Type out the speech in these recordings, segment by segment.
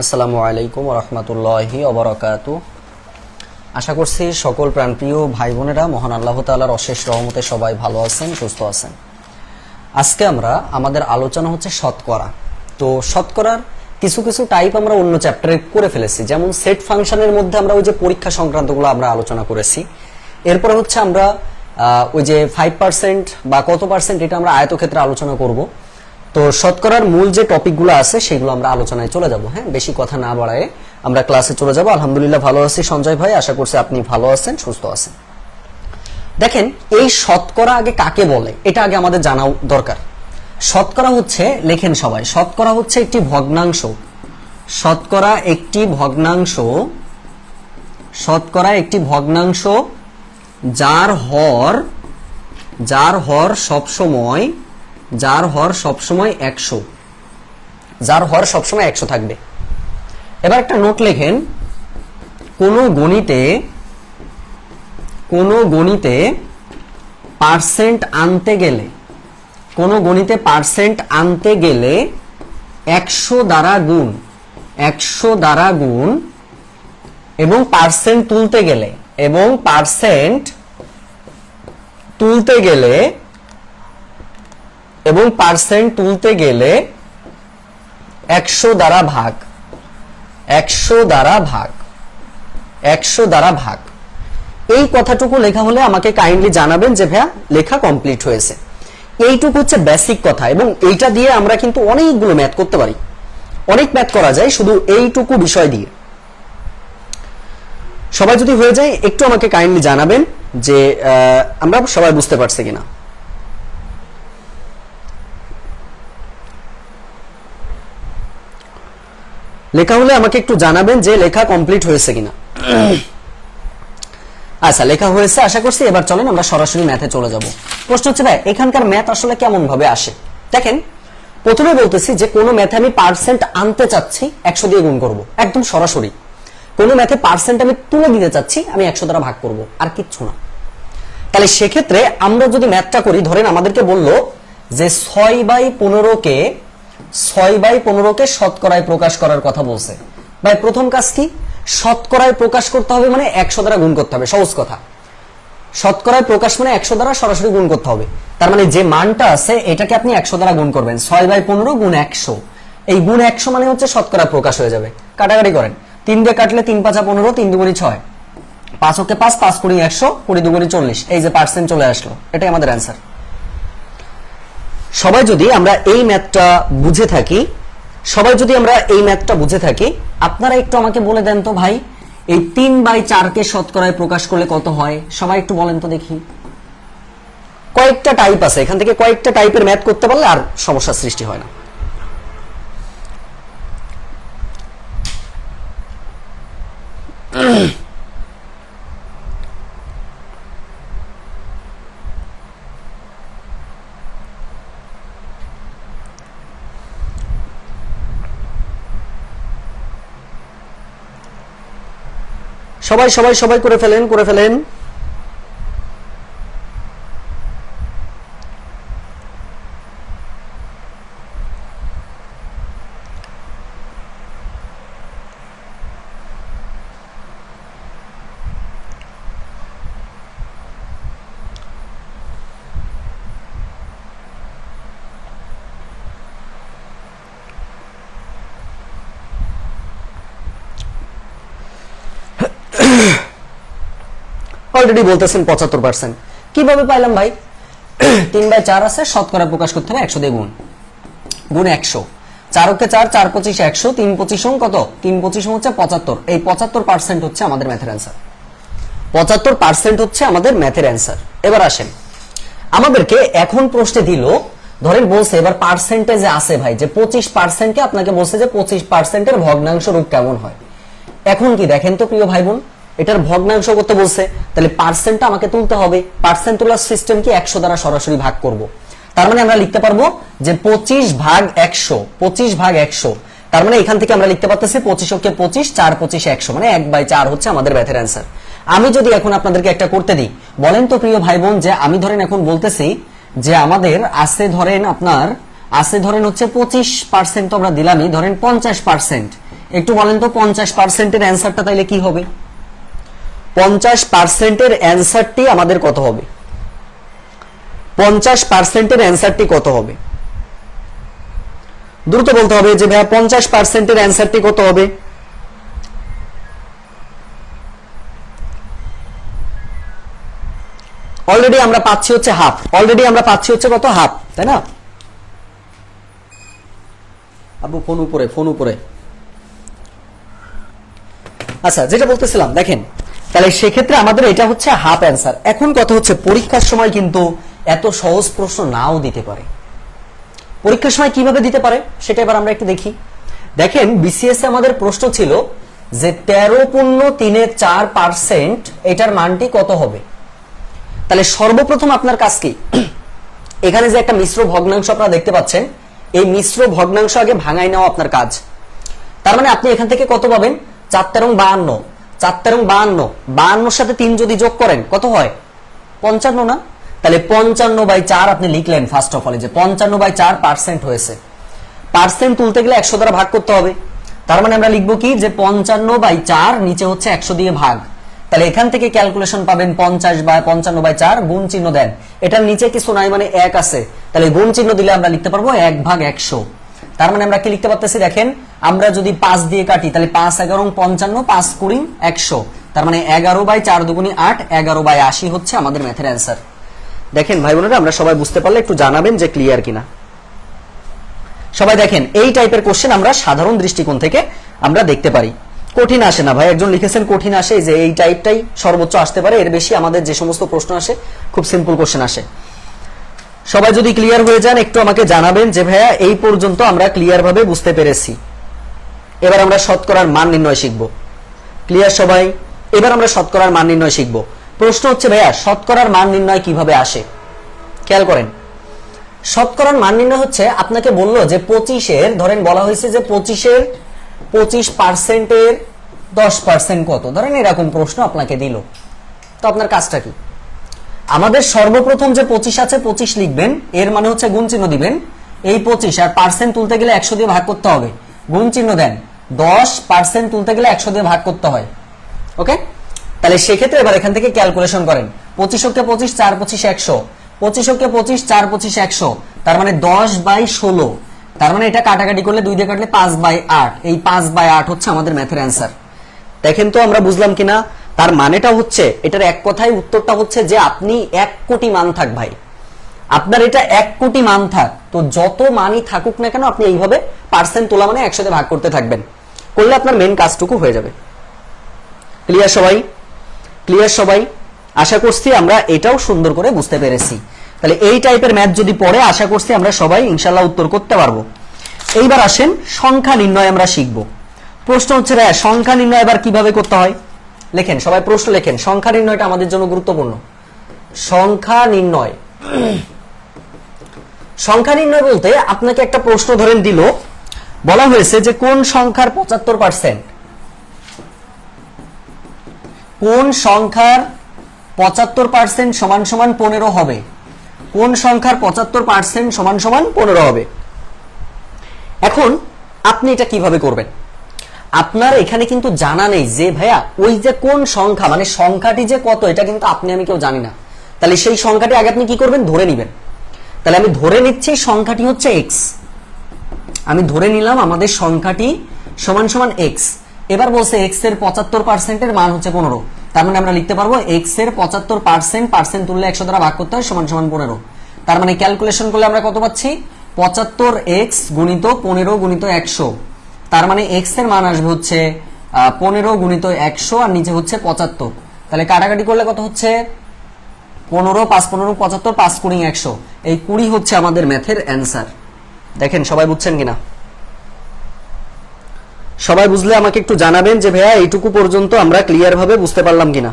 আসসালামু আলাইকুম ওয়া রাহমাতুল্লাহি ওয়া বারাকাতুহু। আশা করছি সকল প্রাণপ্রিয় ভাই বোনেরা মহান আল্লাহ তাআলার অশেষ রহমতে সবাই ভালো আছেন, সুস্থ আছেন। আজকে আমাদের আলোচনা হচ্ছে শতকরা। তো শতকরার কিছু কিছু টাইপ আমরা অন্য চ্যাপ্টারে করে ফেলেছি, যেমন সেট ফাংশনের মধ্যে আমরা ওই যে পরীক্ষা সংক্রান্তগুলো আমরা আলোচনা করেছি। এরপরে হচ্ছে আমরা ওই যে 5% বা কত পার্সেন্ট এটা আমরা আয়তক্ষেত্রে আলোচনা করব। তো শতকরার মূল যে টপিকগুলো আছে সেগুলো আমরা আলোচনায় চলে যাব। হ্যাঁ, বেশি কথা না বাড়ায় আমরা ক্লাসে চলে যাব। আলহামদুলিল্লাহ ভালো আছি সঞ্জয় ভাই, আশা করছি আপনি ভালো আছেন, সুস্থ আছেন। দেখেন, এই শতকরা আগে কাকে বলে এটা আগে আমাদের জানা দরকার। শতকরা হচ্ছে, লেখেন সবাই, শতকরা হচ্ছে একটি ভগ্নাংশ। শতকরা একটি ভগ্নাংশ, শতকরা একটি ভগ্নাংশ যার হর সবসময় 100, যার হর সবসময় 100 থাকবে। এবার একটা নোট লেখেন, কোন গণিতে পার্সেন্ট আনতে গেলে, কোন গণিতে পার্সেন্ট আনতে গেলে 100 দ্বারা গুণ এবং পার্সেন্ট তুলতে গেলে 100 দ্বারা ভাগ, 100 দ্বারা ভাগ। এই কথাটুকু লেখা হলে আমাকে কাইন্ডলি জানাবেন যে ভাইয়া লেখা কমপ্লিট হয়েছে। এইটুকু হচ্ছে বেসিক কথা, এবং এইটা দিয়ে আমরা কিন্তু অনেকগুলো ম্যাথ করতে পারি, অনেক ম্যাথ করা যায় শুধু এইটুকু বিষয় দিয়ে। সবাই যদি হয়ে যায় একটু আমাকে কাইন্ডলি জানাবেন যে আমরা সবাই বুঝতে পারছি কিনা। লেখা হলে আমাকে একটু জানাবেন যে লেখা কমপ্লিট হয়েছে কিনা। আচ্ছা, লেখা হয়েছে আশা করছি। এবার চলেন আমরা সরাসরি ম্যাথে চলে যাব। প্রশ্ন হচ্ছে ভাই এখানকার ম্যাথ আসলে কেমন ভাবে আসে। দেখেন, প্রথমে বলতেছি যে কোনো ম্যাথে আমি পার্সেন্ট আনতে চাচ্ছি 100 দিয়ে গুণ করব, একদম সরাসরি। কোনো ম্যাথে পার্সেন্ট আমি তুলে দিতে চাচ্ছি, আমি 100 দ্বারা ভাগ করব, আর কিচ্ছু না। তাহলে সেক্ষেত্রে আমরা যদি ম্যাথটা করি, ধরেন আমাদেরকে বললো যে 6/15কে শতকরায় প্রকাশ করার কথা বলছে। ভাই প্রথম কাজ কি, শতকরায় প্রকাশ করতে হবে, মানে 100 দ্বারা গুণ করতে হবে। সহজ কথা, শতকরায় প্রকাশ মানে 100 দ্বারা সরাসরি গুণ করতে হবে। তার মানে যে মানটা আছে এটাকে আপনি 100 দ্বারা গুণ করবেন। 6/15 গুণ 100, এই গুণ 100 মানে হচ্ছে শতকরা প্রকাশ হয়ে যাবে। কাটাকাটি করেন, 3 দিয়ে কাটলে 3 5 15, 3 2 6, 5 ওকে 5, 5 কুড়ি 100, 20 2 40, এই যে পার্সেন্ট চলে আসলো, এটাই আমাদের অ্যান্সার। সবাই যদি আমরা এই ম্যাথটা বুঝে থাকি, আপনারা একটু আমাকে বলে দেন তো ভাই, এই 3/4 শতকরায় প্রকাশ করলে কত হয়? সবাই একটু বলেন তো দেখি। কয়েকটা টাইপ আছে, এখান থেকে কয়েকটা টাইপের ম্যাথ করতে পারলে আর সমস্যার সৃষ্টি হয় না। সবাই করে ফেলেন। অলরেডি বলতেছেন 75%। কিভাবে পাইলাম ভাই? 3/4 আছে, শতকরা প্রকাশ করতে হবে 100 দিয়ে গুণ 100, 4 ওকে 4, 4 25 100, 3 25 কত? 3 25 হচ্ছে 75। এই 75% হচ্ছে আমাদের ম্যাথের অ্যান্সার। 75% হচ্ছে আমাদের ম্যাথের অ্যান্সার। এবার আসেন, আমাদেরকে এখন প্রশ্নে দিল, ধরেন বলছে এবার পার্সেন্টেজে আছে ভাই যে 25%কে আপনাকে বলছে যে 25%-এর ভগ্নাংশ রূপ কেমন হয়। এখন কি দেখেন তো প্রিয় ভাই বোন, এটার ভগ্নাংশ করতে বলছে, তাহলে পার্সেন্টটা আমাকে তুলতে হবে। পার্সেন্ট তোলার সিস্টেম কি? 100 দ্বারা সরাসরি ভাগ করব। তার মানে আমরা লিখতে পারবো যে 25/100, তার মানে এখান থেকে আমরা লিখতে পারতেছি 25 ওকে 25, 4 25 100, মানে 1/4 হচ্ছে আমাদের ম্যাথের অ্যান্সার। আমি যদি এখন আপনাদেরকে একটা করতে দিই, বলেন তো প্রিয় ভাই বোন, যে আমি ধরেন এখন বলতেছি যে আমাদের আছে ধরেন আপনার আছে ধরেন হচ্ছে 25%, তো আমরা দিলামই, ধরেন 50%। একটু বলেন তো 50%-এর অ্যান্সারটা তাইলে কি হবে? 50%-এর অ্যান্সারটি আমাদের কত হবে? 50%-এর অ্যান্সারটি কত হবে? দ্রুত বলতে হবে যে ভাইয়া 50%-এর অ্যান্সারটি কত হবে? অলরেডি আমরা পাচ্ছি হচ্ছে হাফ, অলরেডি আমরা পাচ্ছি হচ্ছে কত? হাফ, তাই না? আবু ফোন উপরে, ফোন উপরে। আচ্ছা, যেটা বলতেছিলাম দেখেন, তাহলে সেক্ষেত্রে আমাদের এটা হচ্ছে হাফ অ্যান্সার। এখন কথা হচ্ছে পরীক্ষার সময় কিন্তু এত সহজ প্রশ্ন নাও দিতে পারে। পরীক্ষার সময় কিভাবে দিতে পারে সেটা এবার আমরা একটু দেখি। দেখেন বিসিএস আমাদের প্রশ্ন ছিল যে 13.34% এটার মানটি কত হবে? তাহলে সর্বপ্রথম আপনার কাজ কি, এখানে যে একটা মিশ্র ভগ্নাংশ আপনারা দেখতে পাচ্ছেন, এই মিশ্র ভগ্নাংশ আগে ভাঙাই নেওয়া আপনার কাজ। তার মানে আপনি এখান থেকে কত পাবেন? 4 তেরং 52, 4 তেরং 52, 52 সাথে 3 যদি যোগ করেন কত হয়? 55 না? তাহলে 55/4 আপনি লিখলেন ফার্স্ট অফ অল, যে 55/4% হয়েছে। পার্সেন্ট তুলতে গেলে 100 দ্বারা ভাগ করতে হবে। তার মানে আমরা লিখবো কি, যে 55/4 নিচে হচ্ছে 100 দিয়ে ভাগ। তাহলে এখান থেকে ক্যালকুলেশন পাবেন 50/55/4, গুণ চিহ্ন দেন, এটার নিচে কিছু নাই মানে 1 আছে, তাহলে গুণ চিহ্ন দিলে আমরা লিখতে পারবো 1/100। তার মানে আমরা কি লিখতে পারতেছি দেখেন, আমরা যদি 5 দিয়ে কাটি তাহলে 5 11 55, 5 20 100, তার মানে 11/4 দুগুণী 8, 11/80 হচ্ছে আমাদের ম্যাথের অ্যান্সার। দেখেন ভাই বোনেরা, আমরা সবাই বুঝতে পারলে একটু জানাবেন যে ক্লিয়ার কিনা। সবাই দেখেন, এই টাইপের কোশ্চেন আমরা সাধারণ দৃষ্টিকোণ থেকে আমরা দেখতে পারি, কঠিন আসে না। ভাই একজন লিখেছেন কঠিন আসে, যে এই টাইপটাই সর্বোচ্চ আসতে পারে, এর বেশি আমাদের যে সমস্ত প্রশ্ন আসে খুব সিম্পল কোশ্চেন আসে। সবাই যদি ক্লিয়ার হয়ে যান একটু আমাকে জানাবেন যে ভাইয়া এই পর্যন্ত আমরা ক্লিয়ার ভাবে বুঝতে পেরেছি। এবার আমরা শতকরার মান নির্ণয় শিখব। ক্লিয়ার সবাই? এবার আমরা শতকরার মান নির্ণয় শিখব। প্রশ্ন হচ্ছে ভাইয়া শতকরার মান নির্ণয় কিভাবে আসে? খেয়াল করেন, শতকরার মান নির্ণয় হচ্ছে আপনাকে বললো যে 25-এর, ধরেন বলা হয়েছে যে 25-এর 25%-এর 10% কত, ধরেন এরকম প্রশ্ন আপনাকে দিল। তো আপনার কাজটা কি? আমাদের সর্বপ্রথম যে 25 আছে 25 লিখবেন, এর মানে হচ্ছে গুণ চিহ্ন দিবেন, এই 25 আর পার্সেন্ট তুলতে গেলে 100 দিয়ে ভাগ করতে হবে, গুণ চিহ্ন দেন। 10% তুলতে গেলে 100 দিয়ে ভাগ করতে হয়। ওকে, তাহলে সেক্ষেত্রে এবার এখান থেকে ক্যালকুলেশন করেন। 25 25, 4 25 100, 25 25, 4 25 100, তার মানে 10/16। তার মানে এটা কাটাকাটি করলে 2 দিয়ে কাটলে 5/8, এই 5/8 হচ্ছে আমাদের ম্যাথের অ্যান্সার। দেখেন তো আমরা বুঝলাম কিনা? তার মানেটা হচ্ছে, এটার এক কথায় উত্তরটা হচ্ছে যে আপনি 1 কোটি মান থাক ভাই, আপনার এটা 1 কোটি মান থাক, তো যত মানই থাকুক না কেন আপনি এইভাবে পার্সেন্ট তোলা মানে 100 দিয়ে ভাগ করতে থাকবেন, করলে আপনার মেন কাজটুকু হয়ে যাবে। ক্লিয়ার সবাই? ক্লিয়ার সবাই? আশা করছি আমরা এটাও সুন্দর করে বুঝতে পেরেছি। তাহলে এই টাইপের ম্যাথ যদি পড়ে আশা করছি আমরা সবাই ইনশাআল্লাহ উত্তর করতে পারবো। এইবার আসেন সংখ্যা নির্ণয় আমরা শিখব। প্রশ্ন হচ্ছে ভাইয়া সংখ্যা নির্ণয় এবার কিভাবে করতে হয়? লেখেন সবাই, প্রশ্ন লেখেন। সংখ্যা নির্ণয়টা আমাদের জন্য গুরুত্বপূর্ণ। সংখ্যা নির্ণয়, সংখ্যা নির্ণয় বলতে আপনাকে একটা প্রশ্ন ধরেন দিল, বলা হয়েছে যে কোন সংখ্যার 75%, কোন সংখ্যার 75% সমান সমান 15 হবে, কোন সংখ্যার 75% সমান সমান 15 হবে। এখন আপনি এটা কিভাবে করবেন? আপনার এখানে কিন্তু জানা নেই যে ভাইয়া ওই যে কোন সংখ্যা, মানে সংখ্যাটি যে কত, এটা কিন্তু আপনি আমি কেউ জানি না। তাহলে সেই সংখ্যাটি আগে আপনি কি করবেন? ধরে নেবেন। তাহলে আমি ধরে নিচ্ছি সংখ্যাটি হচ্ছে x, আমি ধরে নিলাম আমাদের সংখ্যাটি সমান সমান x। এবার বলছে x এর 75% এর মান হচ্ছে 15, তার মানে আমরা লিখতে পারবো x এর 75%, পার্সেন্ট তুললে 100 দ্বারা ভাগ করতে হয়, সমান সমান 15। তার মানে ক্যালকুলেশন করলে আমরা কত পাচ্ছি? 75x গুণিত 15 গুণিত 100, তার মানে x এর মান আসবে হচ্ছে 15 গুণিত 100 আর নিচে হচ্ছে 75। তাহলে কাটাকাটি করলে কত হচ্ছে? 15 5 15 75, 5 20 100, এই 20 হচ্ছে আমাদের ম্যাথের অ্যান্সার। দেখেন সবাই বুঝছেন কিনা? সবাই বুঝলে আমাকে একটু জানাবেন যে ভাইয়া এইটুকু পর্যন্ত আমরা ক্লিয়ার ভাবে বুঝতে পারলাম কিনা।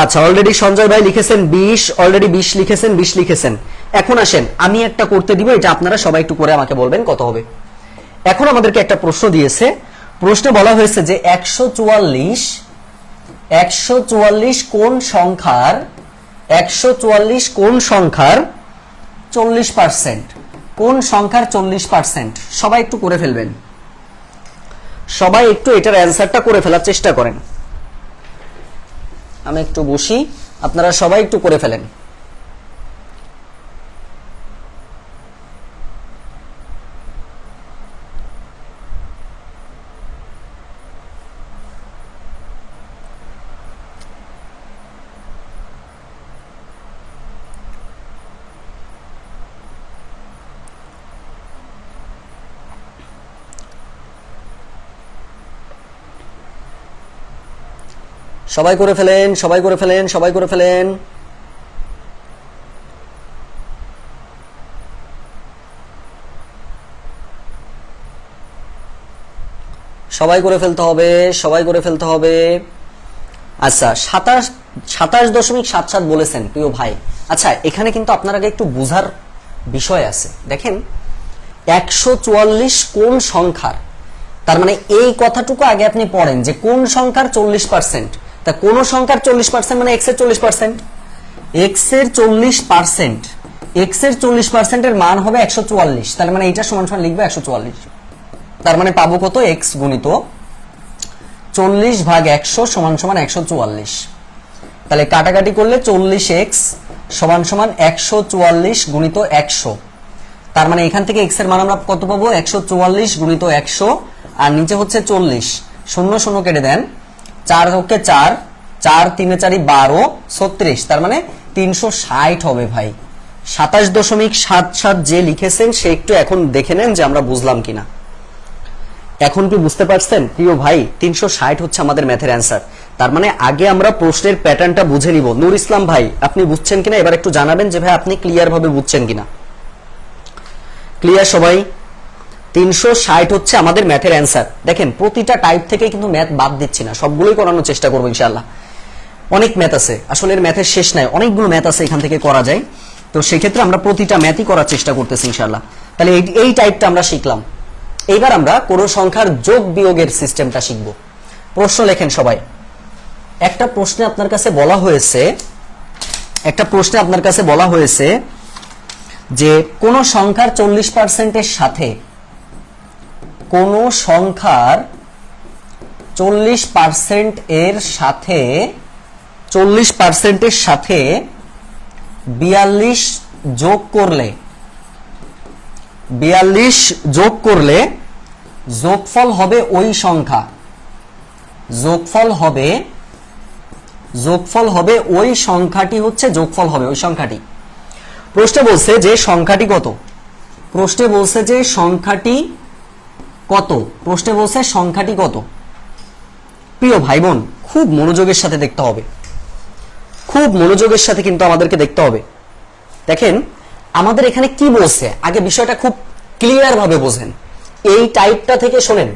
আচ্ছা, অলরেডি সঞ্জয় ভাই লিখেছেন 20, অলরেডি 20 লিখেছেন, 20 লিখেছেন। এখন আসেন আমি একটা করতে দিব, এটা আপনারা সবাই একটু করে আমাকে বলবেন কত হবে। এখন আমাদেরকে একটা প্রশ্ন দিয়েছে, প্রশ্নে বলা হয়েছে যে 144 কোন সংখ্যার 144 কোন সংখ্যার 40%? কোন সংখ্যার 40%? সবাই একটু করে ফেলবেন, সবাই একটু এটার অ্যান্সারটা করে ফেলার চেষ্টা করেন। আমি একটু বসি, আপনারা সবাই একটু করে ফেলেন। সবাই করে ফেলেন, সবাই করে ফেলেন, সবাই করে ফেলেন। সবাই করে ফেলতে হবে, সবাই করে ফেলতে হবে। আচ্ছা, 27.77 বলেছেন প্রিয় ভাই। আচ্ছা, এখানে কিন্তু আপনার আগে একটু বোঝার বিষয় আছে। দেখেন 144 কোন সংখ্যার, তার মানে এই কথাটুকু আগে আপনি পড়েন যে কোন সংখ্যার 40%। তা কোন সংখ্যার 40% মানে এক্স এর 40%। এক্স এর 40%, এক্স এর 40% এর মান হবে 144। তার মানে এটা সমান সমান লিখবে 144। তার মানে পাবো কত? এক্স গুণিত 40 ভাগ 100 সমান সমান 144। তাহলে কাটাকাটি করলে 40x সমান সমান 144 গুণিত 100। তার মানে এখান থেকে এক্স এর মান আমরা কত পাবো? 144 গুণিত 100, আর নিচে হচ্ছে 40। 0 0 কেটে দেন, 4 হচ্ছে 4, 4 3 4 12, 36। তার মানে 360 হবে ভাই। 27.77 যে লিখেছেন সে একটু এখন দেখে নেন যে আমরা বুঝলাম কিনা। এখন কি বুঝতে পারছেন প্রিয় ভাই? 360 হচ্ছে আমাদের ম্যাথের অ্যান্সার। তার মানে আগে আমরা প্রশ্নের প্যাটার্নটা বুঝে নিব। নূর ইসলাম ভাই, আপনি বুঝছেন কিনা এবার একটু জানাবেন যে ভাই আপনি ক্লিয়ার ভাবে বুঝছেন কিনা। ক্লিয়ার সবাই? 360 হচ্ছে আমাদের ম্যাথের অ্যান্সার। দেখেন প্রতিটা টাইপ থেকে কিন্তু ম্যাথ বাদ দিচ্ছি না, সবগুলোই করানোর চেষ্টা করবো ইনশাআল্লাহ। অনেক ম্যাথ আছে, আসলে এর ম্যাথের শেষ নাই, অনেকগুলো ম্যাথ আছে এখান থেকে করা যায়। তো সেই ক্ষেত্রে আমরা প্রতিটা ম্যাথই করার চেষ্টা করতেছি ইনশাআল্লাহ। তাহলে এই টাইপটা আমরা শিখলাম। এইবার আমরা কোন সংখ্যার যোগ বিয়োগের সিস্টেমটা শিখব। প্রশ্ন লেখেন সবাই। একটা প্রশ্নে আপনার কাছে বলা হয়েছে যে কোন সংখ্যার 40% এর সাথে, কোন সংখ্যার 40% এর সাথে 42 যোগ করলে যোগফল হবে ওই সংখ্যা। যোগফল হবে ওই সংখ্যাটি, হচ্ছে যোগফল হবে ওই সংখ্যাটি। প্রশ্নে বলছে যে সংখ্যাটি কত? সংখ্যাটি কত? প্রিয় ভাই বোন, খুব মনোযোগের সাথে দেখতে হবে, খুব মনোযোগের সাথে কিন্তু আমাদেরকে দেখতে হবে। দেখেন আমাদের এখানে কি বলছে, আগে বিষয়টা খুব ক্লিয়ার ভাবে বোঝেন। এই টাইপটা থেকে শোনেন,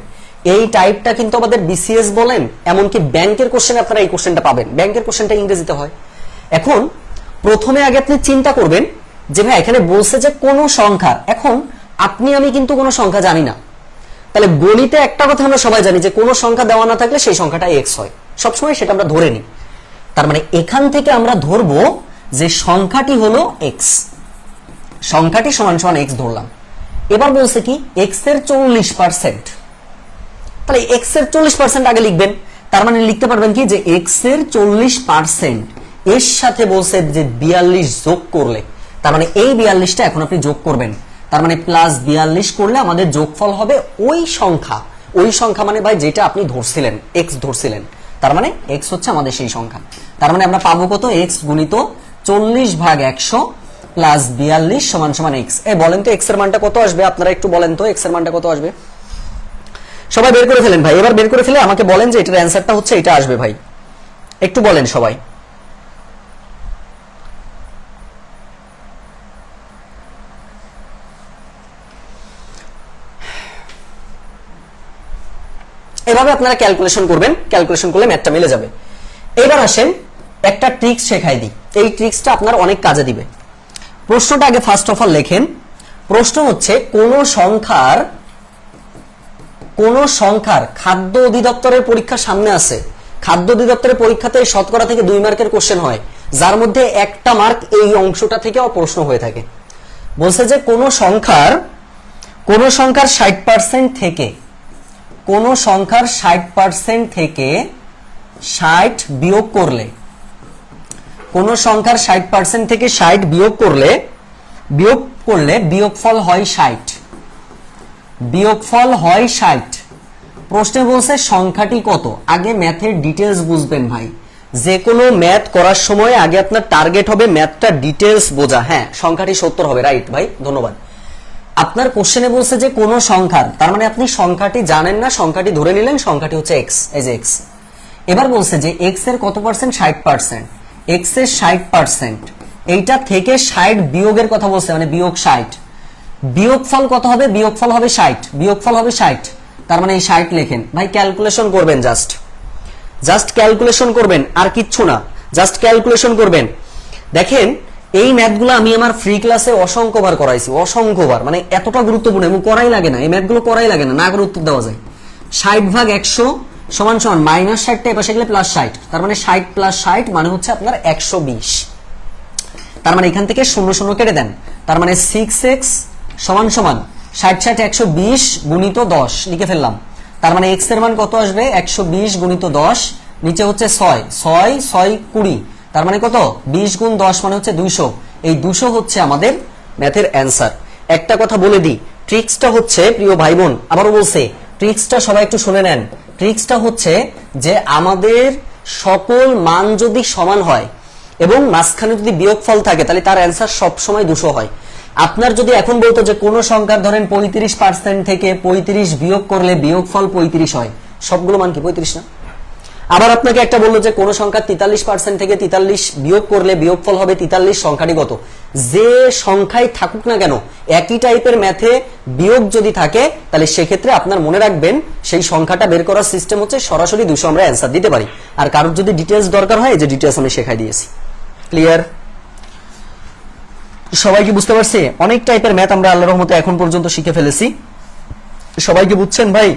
এই টাইপটা কিন্তু আমাদের বিসিএস বলেন, এমনকি ব্যাংকের কোশ্চেন আপনারা এই কোশ্চেনটা পাবেন। ব্যাংকের কোশ্চেনটা ইংরেজিতে হয়। এখন প্রথমে আগে আপনি চিন্তা করবেন যে ভাই এখানে বলছে যে কোন সংখ্যা। এখন আপনি আমি কিন্তু কোনো সংখ্যা জানি না। তাহলে গণিতে একটা কথা আমরা সবাই জানি যে কোনো সংখ্যা দেওয়া না থাকলে সেই সংখ্যাটা এক্স হয়, সবসময় সেটা আমরা ধরে নিই। তার মানে এখান থেকে আমরা ধরবো যে সংখ্যাটি হলো এক্স, সংখ্যাটি সমান সমান এক্স ধরলাম। এবার বলছে কি এক্স এর 40%, তাহলে এক্স এর 40% আগে লিখবেন। তার মানে লিখতে পারবেন কি যে এক্স এর 40% এর সাথে বলছে যে 42 যোগ করলে, তার মানে এই 42টা এখন আপনি যোগ করবেন। তার মানে প্লাস 42 করলে আমাদের যোগফল হবে ওই সংখ্যা। ওই সংখ্যা মানে ভাই যেটা আপনি ধরছিলেন, এক্স ধরছিলেন, তার মানে এক্স হচ্ছে আমাদের সেই সংখ্যা। তার মানে আমরা পাবো কত? এক্স গুণিত 40 ভাগ 100 প্লাস 42 সমান সমান এক্স। বলেন তো এক্স এর মানটা কত আসবে? আপনারা একটু বলেন তো এক্স এর মানটা কত আসবে? সবাই বের করে ফেলেন ভাই, এবার বের করে ফেলে আমাকে বলেন যে এটার অ্যান্সারটা হচ্ছে এটা আসবে ভাই, একটু বলেন সবাই। এভাবে আপনারা ক্যালকুলেশন করবেন, ক্যালকুলেশন করলে ম্যাথটা মিলে যাবে। এবার আসেন একটা ট্রিক্স শেখাই দিই, এই ট্রিক্সটা আপনার অনেক কাজে দিবে। প্রশ্নটা আগে ফার্স্ট অফ অল লেখেন। প্রশ্ন হচ্ছে কোন সংখ্যার খাদ্য অধিদপ্তরের পরীক্ষা সামনে আছে। খাদ্য অধিদপ্তরের পরীক্ষাতে শতকরা থেকে 2 মার্কের কোশ্চেন হয়, যার মধ্যে একটা মার্ক এই অংশটা থেকেও প্রশ্ন হয়ে থাকে। বলছে যে কোন সংখ্যার 60% থেকে 60 বিয়োগ করলে, কোন সংখ্যার 60% থেকে 60 বিয়োগ করলে বিয়োগফল হয় 60। প্রশ্নে বলছে সংখ্যাটি কত। আগে ম্যাথের ডিটেইলস বুঝবেন ভাই, যে কোনো ম্যাথ করার সময় আগে আপনার টার্গেট হবে ম্যাথটা ডিটেইলস বোঝা। হ্যাঁ, সংখ্যাটি 70 হবে, রাইট ভাই, ধন্যবাদ। আপনার কোশ্চেনে বলছে যে কোন সংখ্যার, তার মানে আপনি সংখ্যাটি জানেন না, সংখ্যাটি ধরে নিলেন, সংখ্যাটি হচ্ছে x, এই যে x। এবার বলছে যে x এর কত পার্সেন্ট, 60%, x এর 60%, এইটা থেকে 60 বিয়োগের কথা বলছে, মানে বিয়োগ 60। বিয়োগফল কত হবে, বিয়োগফল হবে 60, তার মানে এই 60 লেখেন ভাই, ক্যালকুলেশন করবেন, জাস্ট ক্যালকুলেশন করবেন, আর কিচ্ছু না, জাস্ট ক্যালকুলেশন করবেন। দেখেন এই ম্যাথগুলো আমি আমার ফ্রি ক্লাসে অসংখ্যবার করাইছি, অসংখ্যবার, মানে এতটা গুরুত্বপূর্ণ এবং করাই লাগে না, এই ম্যাথগুলো করাই লাগে না, না করে উত্তর দেওয়া যায়। 60 ভাগ 100 সমান সমান -60টা এপাশে গেলে +60, তার মানে 60 + 60 মানে হচ্ছে আপনার 120। তার মানে এখান থেকে 0 0 কেটে দেন, তার মানে 6x সমান সমান 60 60 120 গুণিত 10 লিখে ফেললাম। তার মানে x এর মান কত আসবে, 120 গুণিত 10, নিচে হচ্ছে 6 6 6 20, তার মানে কত, 20 গুণ 10 মানে হচ্ছে 200। এই 200 হচ্ছে আমাদের ম্যাথের অ্যান্সার। একটা কথা বলে দিই, ট্রিক্সটা হচ্ছে, প্রিয় ভাই বোন আবারও বলছে, ট্রিক্সটা সবাই একটু শুনে নেন। ট্রিক্সটা হচ্ছে যে আমাদের সকল মান যদি সমান হয় এবং মাঝখানে যদি বিয়োগফল থাকে, তাহলে তার অ্যান্সার সবসময় 200 হয়। আপনার যদি এখন বলতো যে কোন সংখ্যার ধরেন 35% থেকে 35 বিয়োগ করলে বিয়োগফল 35 হয়, সবগুলো মান কি 35 না? আবার আপনাকে একটা বললো যে কোন সংখ্যা 43% থেকে 43 বিয়োগ করলে বিয়োগফল হবে 43, সংখ্যাটি কত? যে সংখ্যাই থাকুক না কেন, একই টাইপের ম্যাথে বিয়োগ যদি থাকে, তাহলে সেক্ষেত্রে আপনার মনে রাখবেন সেই সংখ্যাটা বের করার সিস্টেম হচ্ছে সরাসরি 200 আমরা অ্যান্সার দিতে পারি। আর কারোর যদি ডিটেইলস দরকার হয়, যে ডিটেইলস আমি শেখাই দিয়েছি। ক্লিয়ার? সবাই কি বুঝতে পারছে? অনেক টাইপের ম্যাথ আমরা আল্লাহর রহমতে এখন পর্যন্ত শিখে ফেলেছি। সবাই কি বুঝছেন ভাই?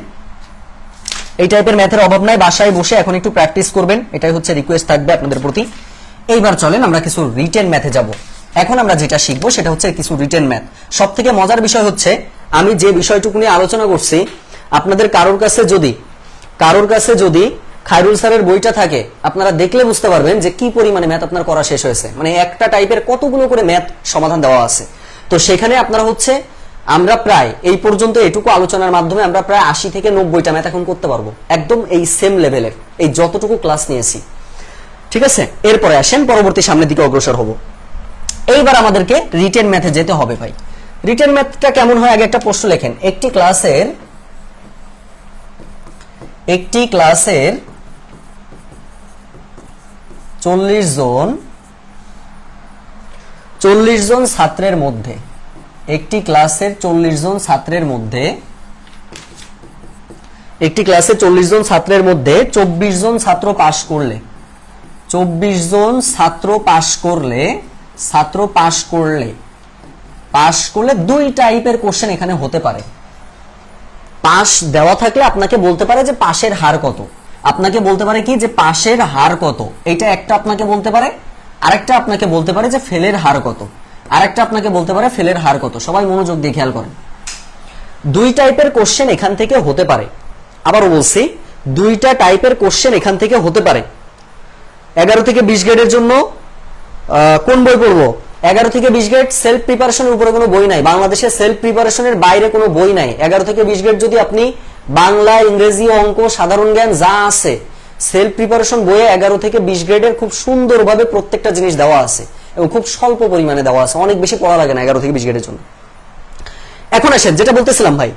এই টাইপের ম্যাথের অভাব নাই, বাসায় বসে এখন একটু প্র্যাকটিস করবেন, এটাই হচ্ছে রিকোয়েস্ট থাকবে আপনাদের প্রতি। এইবার চলেন আমরা কিছু রিটেন ম্যাথে যাব। এখন আমরা যেটা শিখবো সেটা হচ্ছে কিছু রিটেন ম্যাথ। সবথেকে মজার বিষয় হচ্ছে আমি যে বিষয়টুকু নিয়ে আলোচনা করছি, আপনাদের কারোর কাছে যদি খায়রুল স্যারের বইটা থাকে, আপনারা দেখলে বুঝতে পারবেন যে কি পরিমাণে ম্যাথ আপনার করা শেষ হয়েছে। মানে একটা টাইপের কতগুলো করে ম্যাথ সমাধান দেওয়া আছে। তো সেখানে আপনারা হচ্ছে আমরা প্রায় এই পর্যন্ত এটুকু আলোচনার মাধ্যমে আমরা প্রায় 80 থেকে 90টা ম্যাথ এখন করতে পারবো, একদম এই সেম লেভেলের, এই যতটুকু ক্লাস নিয়েছি। ঠিক আছে, এরপরে আসেন পরবর্তী সামনের দিকে অগ্রসর হব। এইবার আমাদেরকে রিটেন ম্যাথে যেতে হবে ভাই। রিটেন ম্যাথটা কেমন হয়, আগে একটা প্রশ্ন লেখেন। একটি ক্লাসের 40 জন ছাত্রের মধ্যে, একটি ক্লাসের 40 জন ছাত্রের মধ্যে 24 জন ছাত্র পাশ করলে, 24 জন ছাত্র পাশ করলে দুই টাইপের কোশ্চেন এখানে হতে পারে। পাশ দেওয়া থাকলে আপনাকে বলতে পারে যে পাশের হার কত, আপনাকে বলতে পারে কি যে পাশের হার কত, এটা একটা আপনাকে বলতে পারে। আরেকটা আপনাকে বলতে পারে যে ফেলের হার কত, আরেকটা আপনাকে বলতে পারে ফেলের হার কত। সবাই মনোযোগ দিয়ে খেয়াল করেন, দুই টাইপের কোশ্চেন এখান থেকে হতে পারে। আবারও বলছি, দুইটা টাইপের কোশ্চেন এখান থেকে হতে পারে। 11 থেকে 20 গ্রেডের জন্য কোন বই পড়বো? 11 থেকে 20 গ্রেড সেলফ প্রিপারেশনের উপরে কোনো বই নাই, বাংলাদেশে সেলফ প্রিপারেশনের বাইরে কোনো বই নাই। 11 থেকে 20 গ্রেড যদি আপনি বাংলা, ইংরেজি, অঙ্ক, সাধারণ জ্ঞান যা আছে, সেলফ প্রিপারেশন বইয়ে 11 থেকে 20 গ্রেডের খুব সুন্দরভাবে প্রত্যেকটা জিনিস দেওয়া আছে এবং খুব স্বল্প পরিমাণে দেওয়া আছে, অনেক বেশি পড়া লাগে না 11 থেকে 20 গ্রেডের জন্য। এখন আসেন যেটা বলতেছিলাম ভাই,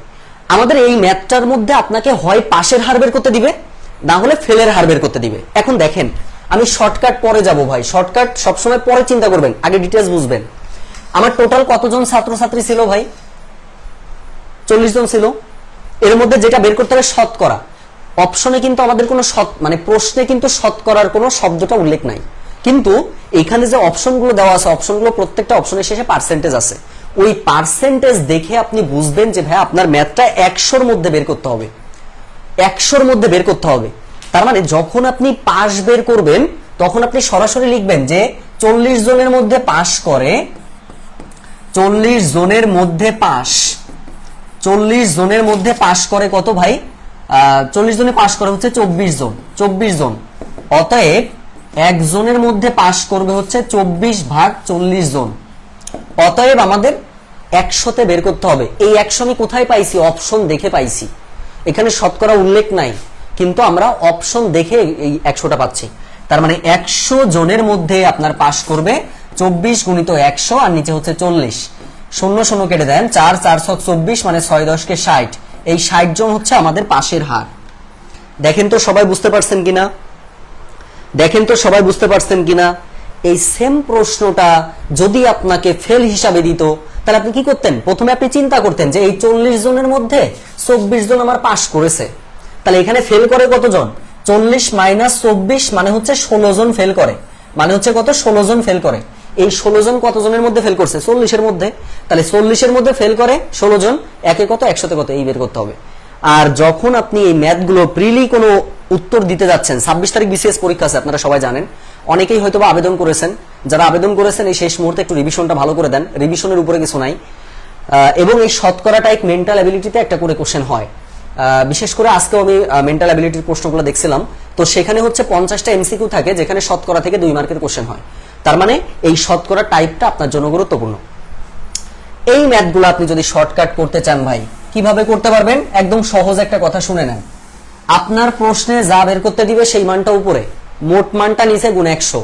আমাদের এই ম্যাথটার মধ্যে আপনাকে হয় পাশের হার বের করতে দিবে, না হলে ফেলের হার বের করতে দিবে। এখন দেখেন, আমি শর্টকাট পরে যাব ভাই, শর্টকাট সবসময় পরে চিন্তা করবেন, আগে ডিটেইলস বুঝবেন। আমার টোটাল কতজন ছাত্রছাত্রী ছিল ভাই? 40 জন ছিল। এর মধ্যে যেটা বের করতে হবে শতকরা, অপশনে কিন্তু আমাদের কোনো মানে প্রশ্নে কিন্তু শতকরার কোনো শব্দটা উল্লেখ নাই, কিন্তু এখানে যে অপশনগুলো দেওয়া আছে, অপশনগুলো প্রত্যেকটা অপশনের শেষে পার্সেন্টেজ আছে। ওই পার্সেন্টেজ দেখে আপনি বুঝবেন যে ভাই আপনার ম্যাথটা 100-র মধ্যে বের করতে হবে, 100-র মধ্যে বের করতে হবে। তার মানে যখন আপনি পাস বের করবেন, তখন আপনি সরাসরি লিখবেন যে 40 জনের মধ্যে পাস করে 40 জনের মধ্যে পাস, 40 জনের মধ্যে পাস করে কত ভাই? 40 জনে পাস করে হচ্ছে 24 জন, 24 জন। অতএব একজনের মধ্যে পাস করবে হচ্ছে 24 ভাগ 40 জন। অতএব আমাদের 100তে বের করতে হবে। এই 100 আমি কোথায় পাইছি? অপশন দেখে পাইছি। এখানে শতকরা উল্লেখ নাই, কিন্তু আমরা অপশন দেখে এই 100টা পাচ্ছি। তার মানে 100 জনের মধ্যে আপনার পাস করবে 24 গুণিত 100, আর নিচে হচ্ছে 40। 0 0 কেটে দেন, 4 4 6 24, মানে 6 10 কে 60। এই 60 জন হচ্ছে আমাদের পাশের হার। দেখেন তো সবাই বুঝতে পারছেন কিনা? দেখেন তো সবাই বুঝতে পারছেন কিনা? এই সেম প্রশ্নটা যদি আপনাকে ফেল হিসাবে দিত, তাহলে আপনি কি করতেন? প্রথমে আপনি চিন্তা করতেন যে এই 40 জনের মধ্যে 24 জন আমার পাস করেছে, তাহলে এখানে ফেল করে কতজন? 40 মাইনাস 24 মানে হচ্ছে 16 জন ফেল করে, মানে হচ্ছে কত? 16 জন ফেল করে। এই 16 জন কত জনের মধ্যে ফেল করছে? 40 এর মধ্যে। তাহলে 40 এর মধ্যে ফেল করে 16 জন, একে কত? 100তে কত? এই বের করতে হবে। আর যখন আপনি এই ম্যাথগুলো প্রিলি কোনো উত্তর দিতে যাচ্ছেন, 26 তারিখ বিসিএস পরীক্ষা আছে, আপনারা সবাই জানেন। অনেকেই হয়তো আবেদন করেছেন, যারা আবেদন করেছেন এই শেষ মুহূর্তে একটু রিভিশনটা ভালো করে দেন, রিভিশনের উপরে কিছু নাই। এবং এই শতকরা টাইপ মেন্টাল অ্যাবিলিটিতে একটা করে কোশ্চেন হয়। বিশেষ করে আজকেও আমি মেন্টাল অ্যাবিলিটির প্রশ্নগুলো দেখছিলাম, তো সেখানে হচ্ছে 50টা এমসিকিউ থাকে, যেখানে শতকরা থেকে 2 মার্কের কোশ্চেন হয়। তার মানে এই শতকরা টাইপটা আপনার জন্য গুরুত্বপূর্ণ। এই ম্যাথগুলো আপনি যদি শর্টকাট করতে চান ভাই, কিভাবে করতে পারবেন? একদম সহজ একটা কথা শুনে নেন। আপনার প্রশ্নে যা বের করতে দিবে সেই মানটা উপরে, মোট মানটা নিচে গুণ 100।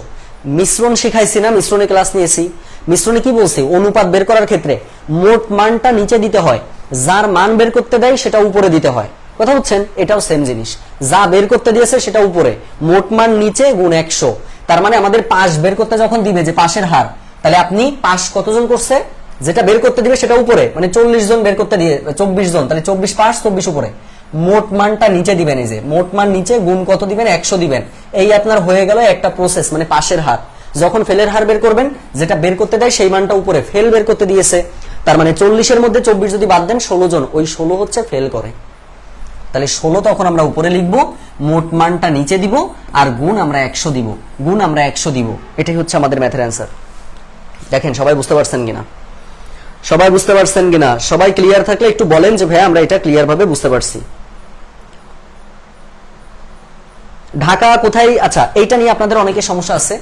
মিশ্রণ শিখাইছি না? মিশ্রণে ক্লাস নিয়েছি। মিশ্রণে কি বলছি? অনুপাত বের করার ক্ষেত্রে মোট মানটা নিচে দিতে হয়, যার মান বের করতে দেয় সেটা উপরে দিতে হয়। কথা বুঝছেন? এটাও সেম জিনিস, যা বের করতে দিয়েছে সেটা উপরে, মোট মান নিচে গুণ 100। তার মানে আমাদের পাস বের করতে যখন দিবে যে পাশের হার, তাহলে আপনি পাস কতজন করছে যেটা বের করতে দিবে সেটা উপরে, মানে 40 জন বের করতে দিয়ে 24 জন, তাহলে 24 পাস 24 উপরে, মোট মানটা নিচে দিবেন। এই যে মোট মান নিচে গুণ কত দিবেন? 100 দিবেন। এই আপনার হয়ে গেল একটা প্রসেস, মানে পাশের হার। যখন ফেলের হার বের করবেন, যেটা বের করতে দেয় সেই মানটা উপরে, ফেল বের করতে দিয়েছে, তার মানে 40 এর মধ্যে 24 যদি বাদ দেন 16 জন, ওই 16 হচ্ছে ফেল করে। তাহলে 16 তখন আমরা উপরে লিখবো, মোট মানটা নিচে দিব, আর গুণ আমরা 100 দিব, গুণ আমরা 100 দিব। এটাই হচ্ছে আমাদের ম্যাথের অ্যান্সার। দেখেন সবাই বুঝতে পারছেন কিনা? সবাই বুঝতে পারছেন কিনা? সবাই ক্লিয়ার থাকলে একটু বলেন যে ভাই আমরা এটা ক্লিয়ার ভাবে বুঝতে পারছি। ঢাকা কোথায়? আচ্ছা, এইটা নিয়ে আপনাদের অনেকের সমস্যা আছে।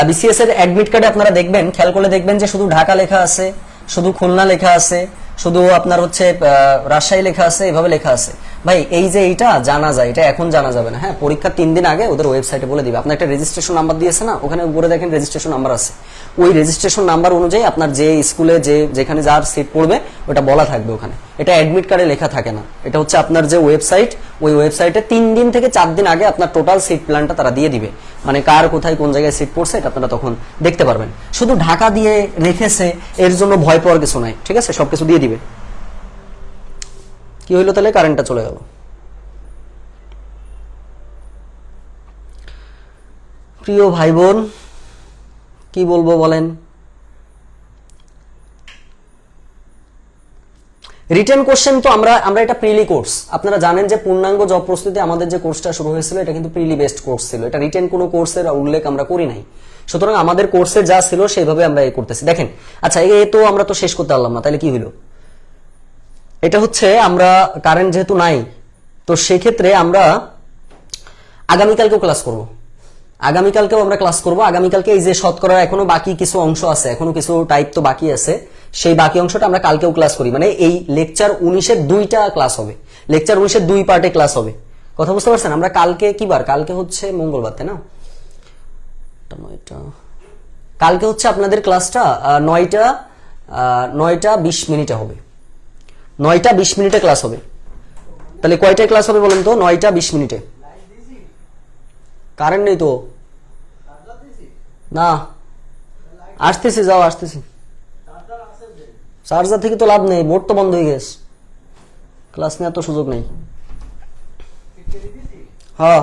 বিসিএস এর অ্যাডমিট কার্ডে আপনারা দেখবেন, খেয়াল করলে দেখবেন যে শুধু ঢাকা লেখা আছে, শুধু খুলনা লেখা আছে, শুধু আপনার হচ্ছে রাজশাহী লেখা আছে, এভাবে লেখা আছে। ভাই এই যে এইটা জানা যায়, এটা এখন জানা যাবে না। হ্যাঁ, পরীক্ষার 3 দিন আগে ওদের ওয়েবসাইটে বলে দিবে। আপনার একটা রেজিস্ট্রেশন নাম্বার দিয়েছে না, ওখানে উপরে দেখেন রেজিস্ট্রেশন নাম্বার আছে। ওই রেজিস্ট্রেশন নাম্বার অনুযায়ী আপনার যে স্কুলে যেখানে যার সিট পড়বে ওটা বলা থাকবে ওখানে। এটা অ্যাডমিট কার্ডে লেখা থাকে না, এটা হচ্ছে আপনার যে ওয়েবসাইট, ওই ওয়েবসাইটে 3 দিন থেকে 4 দিন আগে আপনার টোটাল সিট প্ল্যানটা তারা দিয়ে দিবে, মানে কার কোথায় কোন জায়গায় সিট পড়ছে এটা আপনারা তখন দেখতে পারবেন। শুধু ঢাকা দিয়ে রেখেছে এর জন্য ভয় পাওয়ার কিছু নাই, ঠিক আছে? সবকিছু দিয়ে দিবে। কি হইলো তাহলে? কারেন্টটা চলে গেল। প্রিয় ভাই বোন, কি বলবো বলেন? রিটেন কোশ্চেন তো আমরা এটা প্রিলি কোর্স, আপনারা জানেন যে পূর্ণাঙ্গ জব প্রস্তুতি আমাদের যে কোর্সটা শুরু হয়েছিল এটা কিন্তু প্রিলি বেসড কোর্স ছিল, এটা রিটেন কোনো কোর্সের উল্লেখ আমরা করি নাই। সুতরাং আমাদের কোর্সে যা ছিল সেইভাবে আমরা এই করতেছি। দেখেন, আচ্ছা এই তো আমরা তো শেষ করতে পারলাম না, তাহলে কি হইলো? এটা হচ্ছে আমরা কারেন্ট যেহেতু নাই, তো সেক্ষেত্রে আমরা আগামীকালকেও ক্লাস করব। আগামীকালকেও আমরা ক্লাস করব। আগামীকালকে এই যে শতকরা এখনো বাকি কিছু অংশ আছে, এখনো কিছু টাইপ তো বাকি আছে, সেই বাকি অংশটা আমরা কালকেও ক্লাস করি। মানে এই লেকচার 19-এর 2টা ক্লাস হবে, লেকচার 19-এর 2 পার্টে ক্লাস হবে। কথা বুঝতে পারছেন? আমরা কালকে কি বার? কালকে হচ্ছে মঙ্গলবার, তাই না? কালকে হচ্ছে আপনাদের ক্লাসটা 9টা 20 মিনিটে হবে, 9টা 20 মিনিটে ক্লাস হবে। তাহলে কয়টায় ক্লাস হবে বলেন তো? 9টা 20 মিনিটে। কারেন্ট নেই তো না, আসতেছি, যাও আসতেছি। চার্জার থেকে তো লাভ নেই, বোর্ড তো বন্ধ হয়ে গেছে, ক্লাস নেওয়ার তো সুযোগ নেই। হ্যাঁ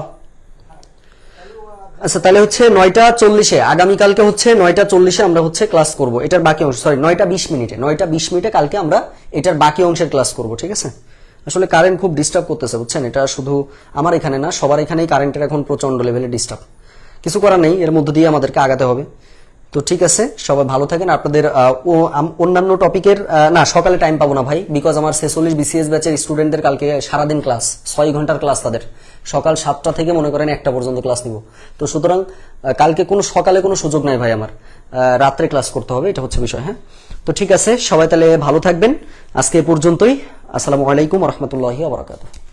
আচ্ছা, তাহলে হচ্ছে 9টা 40-এ আগামীকালকে হচ্ছে 9টা 40-এ আমরা হচ্ছে ক্লাস করব এটার বাকি অংশ। সরি, 9টা 20 মিনিটে, 9টা 20 মিনিটে কালকে আমরা এটার বাকি অংশের ক্লাস করব, ঠিক আছে? আসলে কারেন্ট খুব ডিস্টার্ব করতেছে, বুঝছেন? এটা শুধু আমার এখানে না, সবার এখানেই কারেন্টের এখন প্রচন্ড লেভেলে ডিস্টার্ব। কিছু করার নেই, এর মধ্য দিয়ে আমাদেরকে আগাতে হবে। তো ঠিক আছে, সবাই ভালো থাকেন। আপনাদের অন্যান্য টপিকের না, সকালে টাইম পাবো না ভাই, বিকজ আমার 46 বিসিএস ব্যাচের স্টুডেন্টদের কালকে সারাদিন ক্লাস, 6 ঘন্টার ক্লাস তাদের, সকাল 7টা থেকে মনে করেন 1টা পর্যন্ত ক্লাস নিব। তো সুতরাং কালকে সকালে কোনো সুযোগ নাই ভাই আমার, রাত্রে ক্লাস করতে হবে, এটা হচ্ছে বিষয়। হ্যাঁ, তো ঠিক আছে, সবাই তাহলে ভালো থাকবেন। আজকে এ পর্যন্তই। আসসালামু আলাইকুম ওয়া রাহমাতুল্লাহি ওয়া বারাকাতুহু।